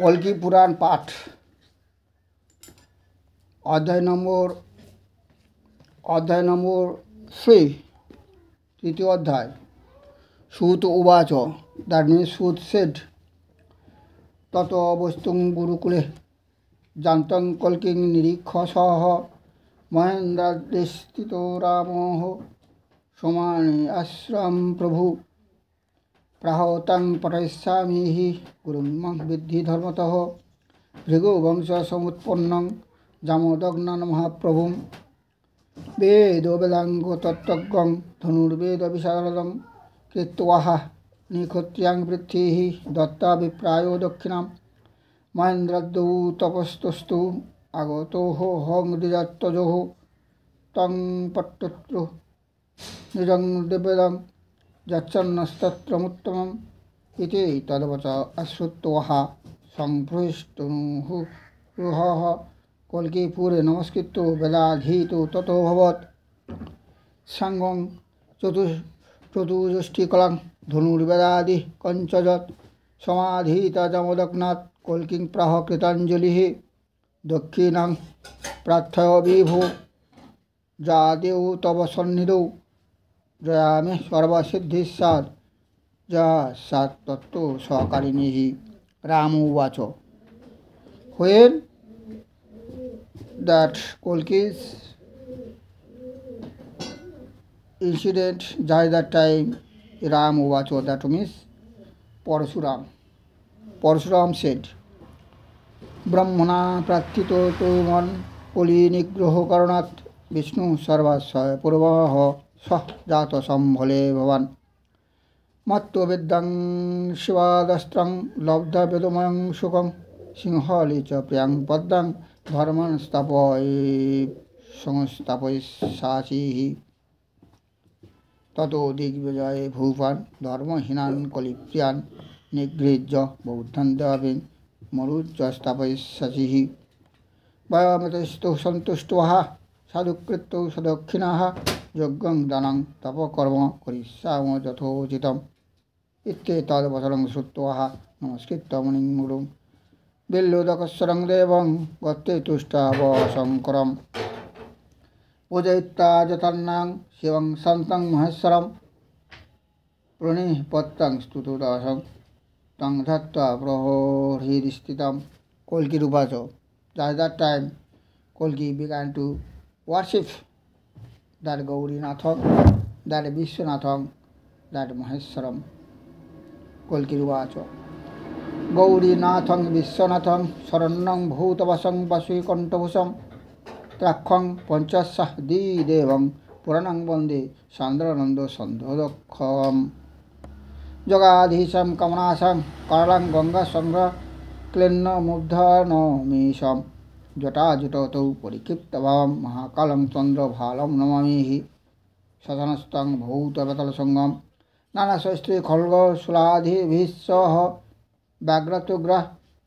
কল্কি পুরাণ পাঠ অধ্যায় নম্বর 3 তৃতীয় অধ্যায়। সুত উবাচ, দ্যাট মিনস সুত সেড, তত বস্তুং গুরুকুলে জান্তং কল্কিং নিরীক্ষসহ মহেন্দ্রাদেশস্থিত রামঃ সমানে আশ্রম প্রভু প্রাহতাং পঠয়িষ্যামি গুরুং মং বিদ্ধি ধর্মতঃ ভৃগুবংশ সমুৎপন্নং জামদগ্নান মহাপ্রভুম বেদ বেদাঙ্গ তত্ত্বজ্ঞং ধনুর্বেদ বিশারদং কৃত্বাহ নিক্ষত্রিয়াং বৃত্তিঃ দত্তা বিপ্রায়ো দক্ষিণাম মহেন্দ্রাদ্যৌ তপস্তস্তু আগতো হং দ্বিজাত্তজোঃ তং পট্টত্র নিজং দিব্যদং যচ্ছন্নস্তত্রমুত্তমম ইতি তদ্বচ অশ্রুত্বাহ সংপৃষ্টুঃ রুহঃ কল্কিপুরে নমস্কৃত্য বেদাধীতো ততোऽভবৎ সাঙ্গং চতুষ্ষষ্টিকলাং ধনুর্বেদাদি কঞ্চজৎ সমাধীত যমদগ্নাৎ কল্কিং প্রাহ কৃতাঞ্জলিঃ দক্ষিণাং প্রার্থয় বিভো যাদেও তব সন্নিধৌ জয়ামে সর্বসিদ্ধিস্যাৎ যা সাত তত্ত্ব সহকারিণীঃ। রাম উবাচ, when that Kolki's incident, by that time Ram uvacho, that means Parasuram said, Brahmana praktito tuman koli nigroho karanat Vishnu sarvasya purvaho sah jato sambhale bhavan matto vidyang shivadastrang labdha vedomayang sukam singhali cha priyang paddang ধর্মান সংস্থাপয় সাচিহি ততো দিগ্বিজয়ে ভূপান ধর্মহীনান কলিপ্রিয়ান নিগৃহ্য বৌদ্ধান দেবাবিন মরুচ্চ স্থাপয় সাচিহি বয়মতস্তু সন্তুষ্টঃ সাধুকৃত্য সদক্ষিণাঃ যজ্ঞং দানং তপকর্ম করিষ্যাম যথোচিতম ইত্যেতদ্বচनं শ্রুত্বা নমস্কৃত্য মুনিং মুরুং বিল্লোদকস্বরং দেবং গত্তে তুষ্টাব শঙ্করম পূজয়িত্বা যতন্নাং শিবং শান্তং মহেশ্বরম প্রণিপত্যং স্তুতদাসং তং ধত্ত্বা প্রহৃদিস্থিতম। কল্কির উবাচ, at that time Kolki began to worship that Gaurinatham, that Vishwanatham, that Maheshwaram. Kolkir uvac, Gaurinatham Vishwanatham Sarannam Bhutavasam Vashikantabhusam Trakham Panchasah Di Devam Puranam Bande Sandrananda Sandhodakham Jagadhisham Kamanasam Karalang Ganga Sangra Klenna Mudhana Misham Jata Jutato Parikiptavam Mahakalam Chandra Bhalam Namamihi Sadanastang Bhutavatala Sangam Nana Sastri Kholga Suladhi Vissaha ব্যাঘ্রতুগ্রহ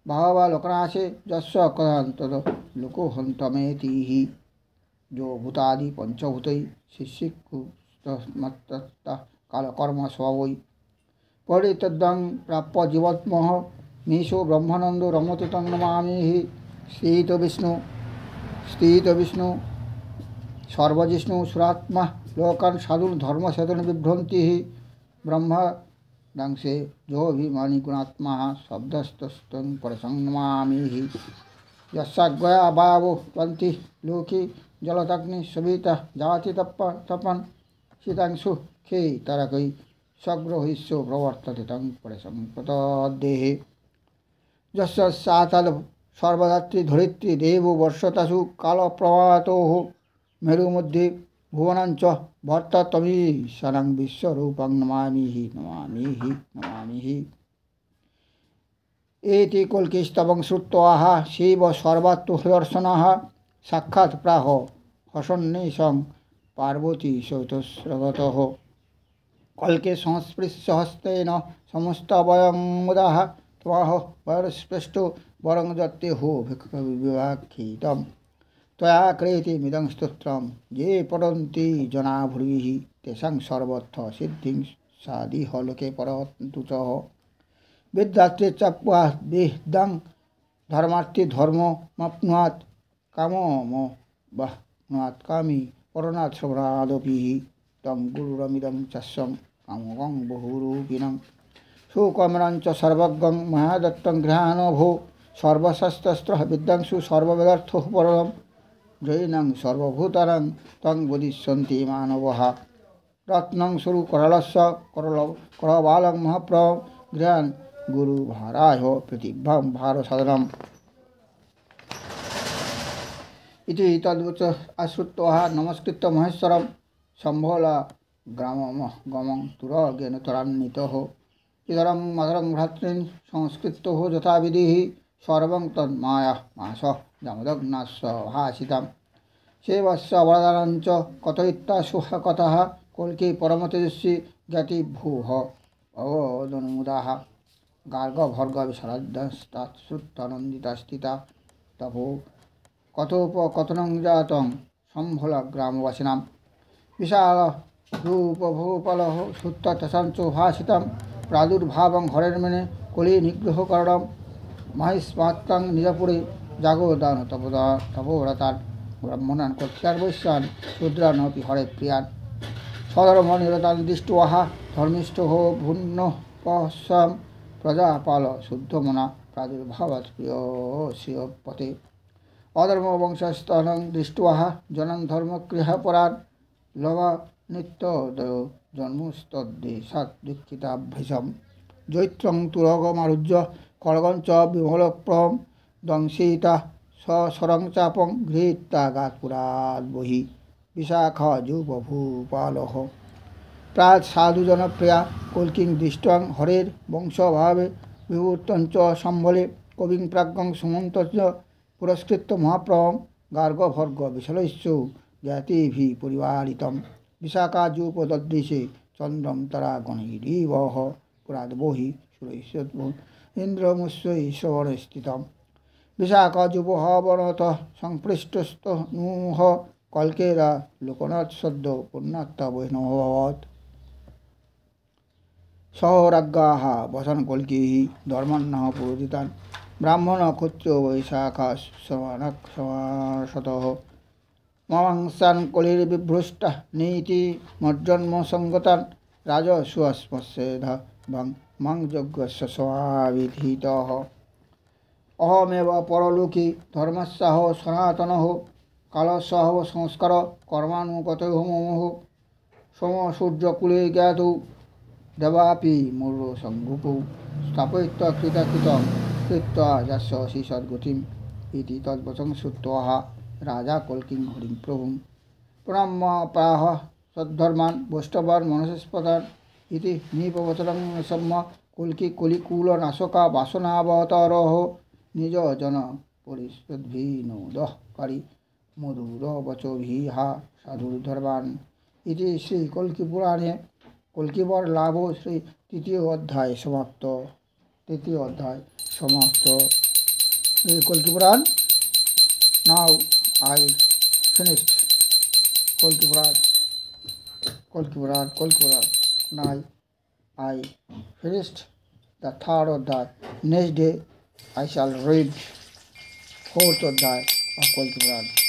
ভাবা লোকনাশে যস্য কদান্তদ লোকহন্তমেতিহি যো ভূতাদি পঞ্চভূতৈ শিশিক্ষুস্তমত্তঃ কালকর্ম স্বভাবৈ পরিতদ্যং প্রাপ্য জীবাত্মঃ নিশো ব্রহ্মানন্দ রমতে তং নমামিহি স্থিত বিষ্ণু সর্বজিষ্ণু সুরাত্মা লোকান সাধুর ধর্মসাধন বিভ্রন্তিঃ ব্রহ্মা দাংশে যোভিমানি গুণাত্মা শব্দস্তং পরসংনমামিহি যস্যাজ্ঞয়া বাবো পন্থি লোকে জলদগ্নি সবিতা জাতি তপন শীতাংশু খে তারকৈ সগ্রহিষ্য প্রবর্ততে তং পরসংপ্রতদেহে যস্য সাতল সর্বদাত্রী ধরিত্রী দেব বর্ষতাসু কালপ্রভাতোঃ মেরু মধ্যে ভুবনাঞ্চ ভর্তা তমীশানাং বিশ্বরূপং নমামিহি এতি কল্কিস্তবং শ্রুত্বাহ শিব সর্বাত্মদর্শনঃ সাক্ষাৎ প্রাহ হসন্নিশং পার্বতী সৈতস্রগতঃ কল্কে সংস্পৃশ্য হস্তেন সমস্তবয়ং মুদাঃ ত্বাহ বরস্পৃষ্ট বরং দত্তে হো বিভাক্ষিতম त्वया क्रियते स्तोत्रम ये पठन्ति जना भूरिः तेषां सर्वत्र सिद्धिं साधिह लोके परन्तु च विद्यात्रे च वेदं धर्मार्थी धर्ममाप्नुयात् कामो बाह्नुयात् कामी परनाथ श्रवणादपि तं गुरुरमिदं चस्सं कामगं बहुरूपिणं सुकमरञ्च सर्वज्ञं मया दत्तं गृहाणो भो सर्वशस्त्रस्त्रः विद्यांसु सर्ववेदार्थो परं जैनं सर्वभूतानां तं वदिष्यन्ति मानवः रत्नं सुरु करलस्य करबालं महाप्रभं गृहान् गुरुभाराय प्रतिभं भारसाधनम् इति तद्वच आश्रुत्वा नमस्कृत्य महेश्वरं सम्भोला ग्रामं तुरगेन त्वरान्वितः इदरं मधुरं भ्रातॄन् संस्कृतो यथाविधिः सर्वं तन्माया मास जमदग्नास्य भाषितं सेवस्य वरदानञ्च कथयित्वा सुखकथः कल्की परमतेजस्वी ज्ञातिभूः अवदनुमुदाः गार्गभर्गविशरद्दस्तात् श्रुत्वानन्दिता तपो कथोपकथनं जातं सम्भोलग्रामवासिनां विशालरूपभूपलः श्रुत्वा भाषितं प्रादुर्भावं हरेर्मेने कलि निग्रहकरणं महिष्मात्रं निजपुरे जागोदान तपोव्रतान् ब्राह्मणान् कक्ष्यार्वैश्यान् शूद्रानपि हरे प्रियान् सधर्मनिरतान् दृष्ट्वा धर्मिष्ठो भून्नः पश्यां प्रजापाल शुद्धमना प्रादुर्भावात् प्रियस्य अधर्मवंशस्थानं दृष्ट्वा जनं धर्मक्रियापरान् लवा नित्योदयो जन्मस्तद्देशात् दुःखिताभ्यसं जैत्रं तुरगमारुह्य खड्गं च विमलप्रं दंशिता सशरं चापं गृहीत्वा गात्पुरात् बहिः विशाखजुबभूपालः प्रात् साधुजनप्रिया कल्किं दृष्ट्वा हरेर्वंशभावे विवृतं च सम्भले कविं प्राज्ञं सुमन्तस्य पुरस्कृत्य महाप्रभं गार्गभर्गविशलैश्च ज्ञातिभिः परिवारितं विशाखाजुपददृशे चन्द्रं तरागणैरिवः पुराद्बहिः सुरैश्च इन्द्रमुष्यैः श्रवणस्थितं विशाखाजुपहवनतः संपृष्टस्तनूः कल्केरा लोकनाथ सद्यो पुण्यत्तवैष्णवभवत् सौराज्ञाः वसन् कल्किः धर्मन्नः पुरोहितान् ब्राह्मण क्षत्रियो वैशाखाश्रवणक्षमाशतः ममांसान् कलिर्विभ्रष्टः नीति मज्जन्म संगतान् राजस्वस्मस्येध मं यज्ञस्य स्वाविधितः अहमेव परलोकी धर्मस्याः सनातनः कालस्याः संस्कार कर्मानुगतयो ममः सोमसूर्यकुले ज्ञातो देवापि मूर्व संगुपौ स्थापयित्वा कृतं कृत्वा यस्य सद्गतिम् इति तद्वचं श्रुत्वा राजा कल्किं हरिं प्रभुं प्रणम्य प्राह सद्धर्मान् वैष्णवान् मनसस्पदान् इति निपवचनं सम्म कल्की कलिकुलनाशका वासनावतारः निजजन परिषद्भिनोदःकारी मधुरवचोभिः साधुर्धर्मान् इति श्रीकल्किपुराणे कल्किवर लाभो श्री तृतीय अध्याय समाप्त कल्किपुराण now I finished Kolkipuran now I finished the third अध्याय next day I shall read fourth अध्याय of Kolkipuran